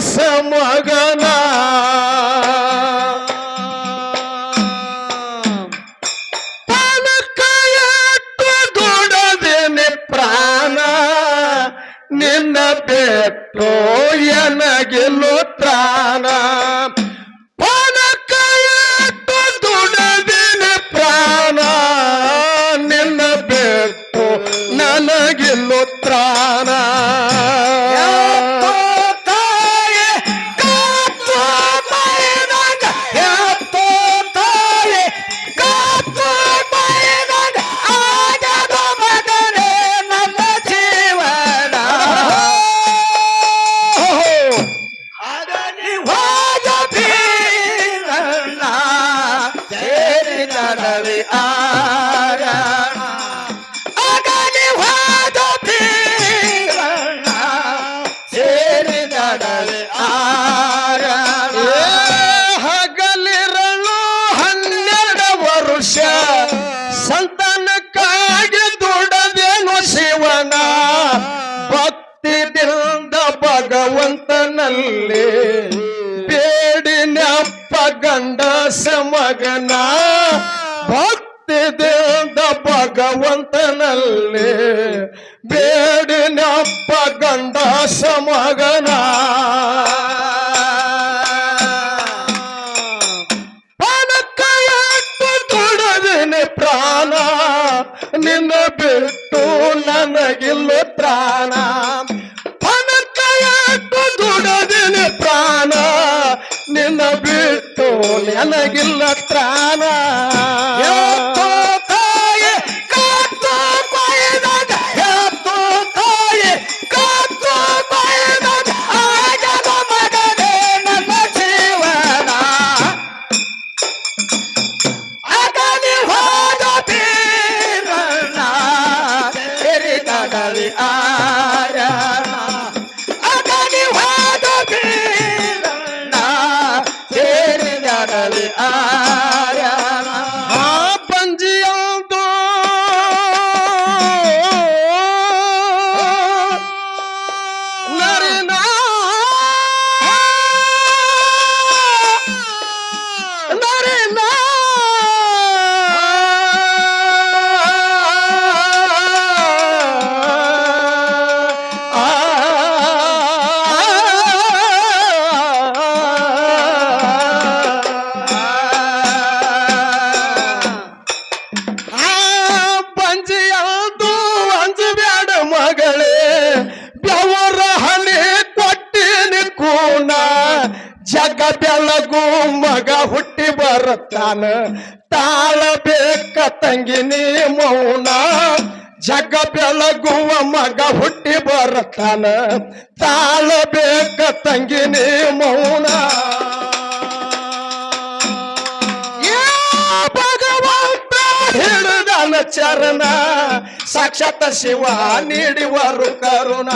ಸಮಗನ ಪಣಕಟ್ಟು ದುಡದೇನೆ ಪ್ರಾಣ ನಿನ್ನ ಬೆಟ್ಟು ಎನಗಿಲು ತ್ರಾಣ ಪಣಕಟ್ಟು ದುಡದೇನೆ ಪ್ರಾಣ ನಿನ್ನ ಬೆಟ್ಟು ನನಗಿಲು ತ್ರಾಣ ಹಗಲಿರಳು 12 ವರುಷ ಸಂತಾನಕ್ಕಾಗಿ ದುಡದೇನು ಶಿವನ ಭಕ್ತಿದಿಂದ ಭಗವಂತನಲ್ಲಿ ಬೇಡಿನಪ್ಪ ಗಂಡ ಸಮಗನ ಭಕ್ತಿದಿಂದ ಭಗವಂತನಲ್ಲಿ ಬೇಡಿನಪ್ಪ ಗಂಡ ಸಮಗನ ಪಣಕಟ್ಟು ದುಡದೇನೆ ಪ್ರಾಣ ನಿನ್ನ ಬಿಟ್ಟು ನನಗಿಲ್ಲ ತ್ರಾಣ ಪಣಕಟ್ಟು ದುಡದೇನೆ ಪ್ರಾಣ ನಿನ್ನ ಬಿಟ್ಟು ನನಗಿಲ್ಲ ತ್ರಾಣ ಪಂಜಿಯಂದು ನರಿನ ನರಿನ ಜಗ ಬೆಳಗು ಮಗ ಹುಟ್ಟಿ ಬರುತ್ತಾನ ತಾಳಬೇಕ ತಂಗಿ ನೀ ಮೌನ ಜಗ ಬೆಳಗುವ ಮಗ ಹುಟ್ಟಿ ಬರುತ್ತಾನ ತಾಳಬೇಕ ತಂಗಿ ನೀ ಮೌನ ಭಗವಂತ ಹಿಡಿದನ ಚರಣ ಸಾಕ್ಷಾತ್ ಶಿವ ನೀಡಿವರು ಕರುಣ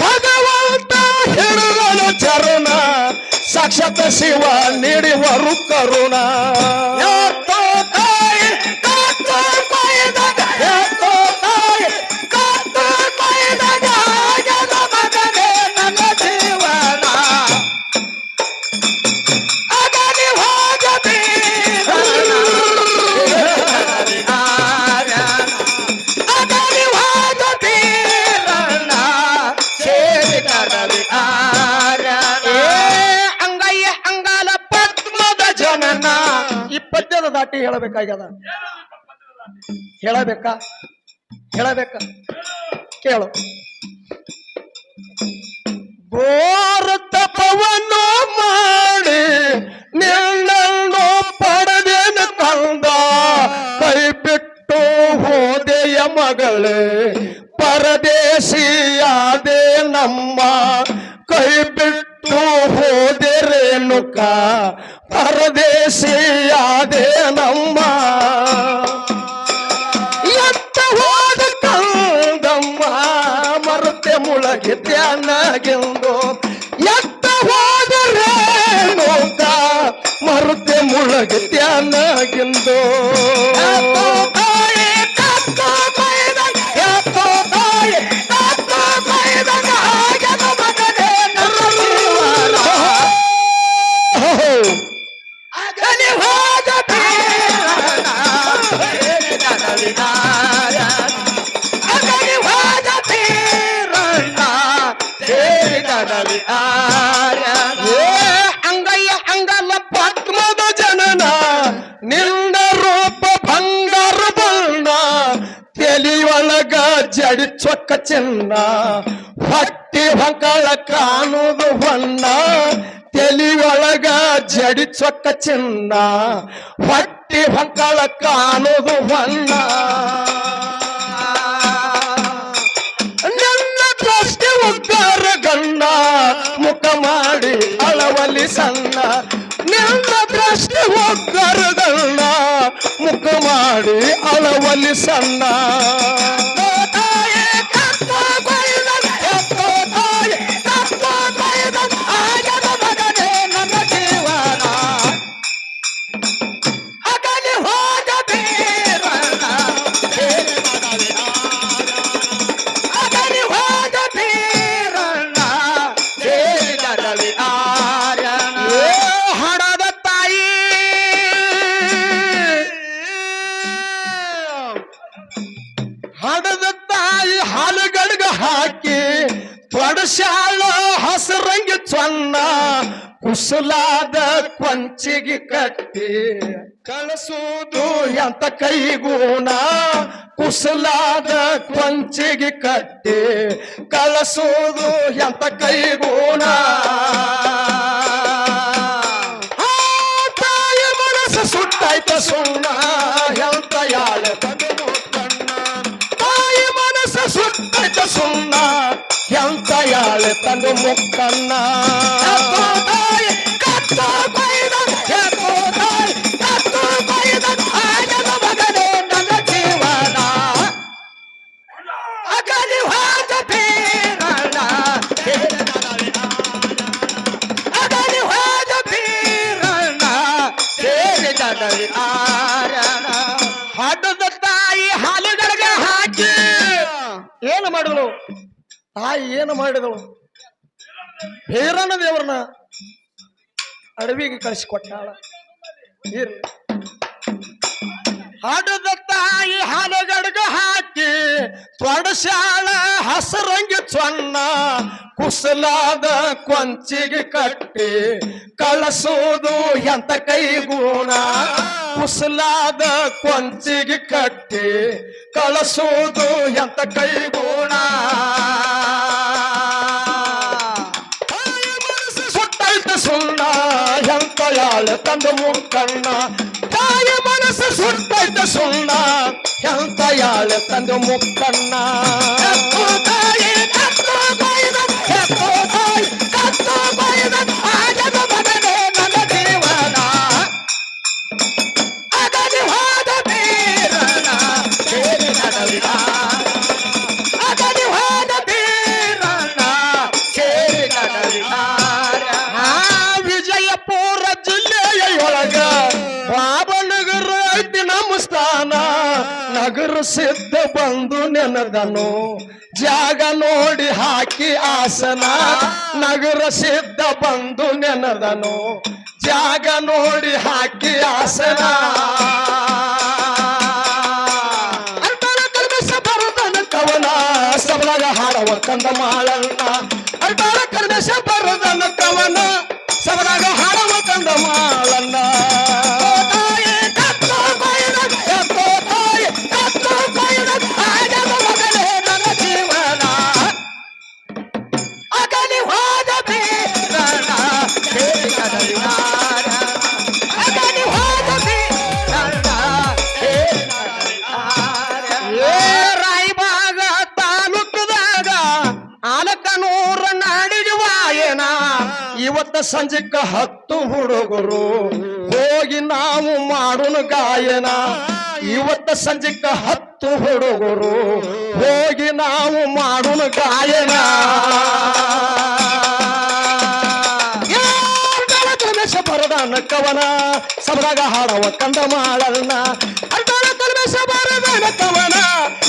ಭಗವಂತ ಹಿಡಿದನ ಚರಣ ಸಾಕ್ಷಾತ್ ಶಿವ ನೀಡಿವರು ಕರುಣ ದಾಟಿ ಹೇಳಬೇಕಾಗ್ಯದ ಹೇಳಬೇಕಾ ಕೇಳು ಘೋರ ತಪವನ್ನು ಮಾಡಿ ನಿನ್ನನ್ನು ಪಡೆದೇನು ಕಂದ ಕೈ ಬಿಟ್ಟು ಹೋದೆಯ ಮಗಳೇ ಪರದೇಶಿಯಾದೆ ನಮ್ಮ ಕೈ ಬಿಟ್ಟು ಹೋದೆ ರೇಣುಕ ಪರದೇಶಿಯಾದೆ ನಮ್ಮ ಎತ್ತ ಹೋದ ಕಂದಮ್ಮ ಮರುತೆ ಮುಳಗಿದ್ಯಾನಾಗೆಂದು ಎತ್ತ ಹೋದ ರೇಣುಕ ಮರುತೆ ಮುಳಗಿದ್ಯಾನಾಗೆಂದು ಆರ್ಯನ ಅಂಗಯ್ಯ ಅಂಗಲ್ಲ ಪದ್ಮದ ಜನನ ನಿನ್ನ ರೂಪ ಬಂಗಾರ ಬಣ್ಣ ತೆಲಿಯೊಳಗ ಜಡಿ ಚೊಕ್ಕ ಚಿನ್ನ ಹೊಟ್ಟಿ ಹೊಂಕಳ ಕಾಣುದು ಬಣ್ಣ ತೆಲಿಯೊಳಗ ಜಡಿ ಚೊಕ್ಕ ಚಿನ್ನ ಹೊಟ್ಟಿ ಹೊಂಕಳ ಕಾಣುದು ಬಣ್ಣ ನನ್ನ ದೃಷ್ಟಿ ಉಗ್ಗಾರ ಗಣ್ಣ ಮುಖ ಮಾಡಿ ಅಳವಲಿ ಸಣ್ಣ ನಿನ್ನ ದೃಷ್ಟಿ ಉಗ್ಗಾರ ಗಣ್ಣ ಮುಖ ಮಾಡಿ ಅಳವಲಿ ಸಣ್ಣ ಹಡದ ತಾಯಿ ಹಾಲುಗಡ್ಗ ಹಾಕಿ ತೊಡಶಾಳ ಹಸರಂಗಿ ಚೊನ್ನ ಕುಸಲಾದ ಕೊಂಚಿಗೆ ಕಟ್ಟಿ ಕಳಿಸುವುದು ಎಂತ ಕೈಗೂಣ ಕುಸಲಾದ ಕೊಂಚಿಗೆ ಕಟ್ಟಿ ಕಳಿಸುವುದು ಎಂತ ಕೈಗೂಣ ತಾಯಿ ಮನಸ್ಸು ಸುಟ್ಟಾಯ್ತ ಸುಣ್ಣ ಎಂತ ಯಾಳ ಸುಟ್ಟಾಯ್ತ ಸುಣ್ಣ ಎಂತ ಯಾಳೆ ತಂದು ಮುಕ್ಕಣ್ಣ ನನ್ನ ಜೀವನ ಅಗಲಿ ಹೋದ ಬೀರಣ್ಣ ಅಗಲಿ ಹೋದ ಬೀರಣ್ಣ ಸೇರಿದಡವಿ ಆರಣ ಹಡದ ತಾಯಿ ಹಾಲುಗಳಿಗೆ ಹಾಕಿ ಏನು ಮಾಡಿದಳು ತಾಯಿ ಏನು ಮಾಡಿದಳು ಭೈರನ ದೇವರನ್ನ ಅಡವಿಗೆ ಕಳಿಸಿಕೊಟ್ಟಾಳ ಇರ್ಲಿ ಹಡದ ತಾಯಿ ಹಾಲುಗಡ್ಗ ಹಾಕಿ ತೊಡಶಾಳ ಹಸರಂಗಿ ಚೊನ್ನ ಕುಸಲಾದ ಕೊಂಚಿಗೆ ಕಟ್ಟಿ ಕಳಿಸುವುದು ಎಂತ ಕೈಗೂಣ ಕುಸಲಾದ ಕೊಂಚಿಗೆ ಕಟ್ಟಿ ಕಳಿಸುವುದು ಎಂತ ಕೈಗೂಣ ಸುಟ್ಟಾಯ್ತ ಸುಣ್ಣ ಎಂತ ಯಾಳೆ ತಂದು ಮುಕ್ಕಣ್ಣ ತಾಯಿ ಮನಸ್ಸು ಸುಟ್ಟಾಯ್ತ ಸುಣ್ಣ ಎಂತ ಯಾಳೆ ತಂದು ಮುಕ್ಕಣ್ಣ ವಿಜಯಪುರ ಜಿಲ್ಲೆಯೊಳಗ ಬಾಬನಗರ ಐತಿ ನಮ್ಮ ಸ್ಥಾನ ನಗರ ಸಿದ್ಧ ಬಂದು ನೆನದನು ಜಾಗ ನೋಡಿ ಹಾಕಿ ಆಸನ ನಗರ ಸಿದ್ಧ ಬಂದು ನೆನದನು ಜಾಗ ನೋಡಿ ಹಾಕಿ ಆಸನ ಬರದನ ಕವನ ಸಬಲಾಗ ಹಾಡವ ಕಂದ ಮಾಳಣ್ಣ ಅಲ್ಟಾರ ಕರ್ಮೇಶ ಬರದನ ಕವನ ಸಬಲಾಗ ಹಾಡವ ಕಂದ ಮಾಳಣ್ಣ ರಾಯಬಾಗ ತಾಲೂಕದಾಗ ಆಲಕನೂರ ನಾಡಿಗೆ ವಾಯನ ಇವತ್ತ ಸಂಜೆಕ್ಕ 10 ಹುಡುಗರು ಹೋಗಿ ನಾವು ಮಾಡೋಣ ಗಾಯನ ಇವತ್ತ ಸಂಜೆಕ್ಕ 10 ಹುಡುಗರು ಹೋಗಿ ನಾವು ಮಾಡೋಣ ಗಾಯನ ಬರದಾನ ಕವನ ಸಬದಾಗ ಹಾಡವ ಕಂದ ಮಾಳನ್ನ ಅಲ್ಟಾಳ ಕಲ್ಮೇಶ ಬರದಾನ ಕವನ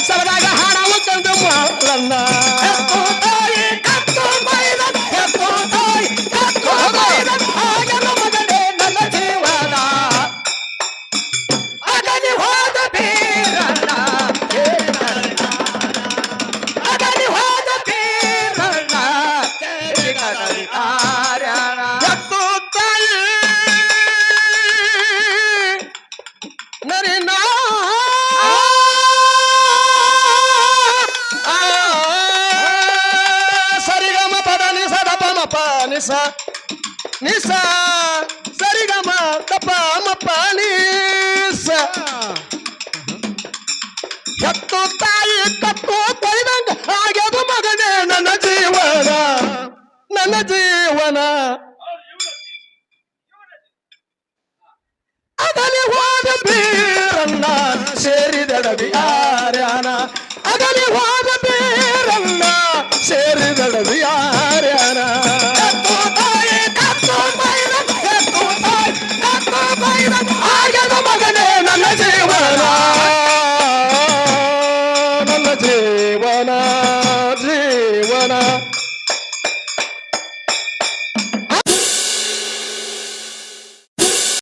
ಸಬದಾಗ ಹಾಡವ ಕಂದ ಮಾಳನ್ನ ನನ್ನ ಜೀವನ ಅಗಲಿ ಹೋದ ಬೀರಣ್ಣ ಅಗಲಿ ಹೋದ ಬೀರಣ್ಣ ಆರ್ಯಾಣ ಎತ್ತು ತಾಯಿ ನರಿನ ಸರಿಗಮ ಪದ ನಿಸ ದಪ ಮಪ ನಿಸ ನಿಸ ಸರಿಗಮ ದಪ ಮಪ ನಿಸ ಎತ್ತು ತಾಯಿ ಕತ್ತು ತೊಯ್ದಂಗ ಆಗ್ಯದು ಮಗನೇ ನನ್ನ ಜೀವನ ನನ್ನ ಜೀವನ ಅಗಲಿ ಹೋದ ಬೀರನ್ನ ಸೇರಿದಡವಿ ಆರ್ಯಾನ ಅಗಲಿ ಹೋದ ಬೀರನ್ನ ಸೇರಿದಡವಿ ಆರ್ಯಾನ ಆಗ್ಯದ ಮಗನೇ ನನ್ನ ಜೀವನ ನನ್ನ ಜೀವನ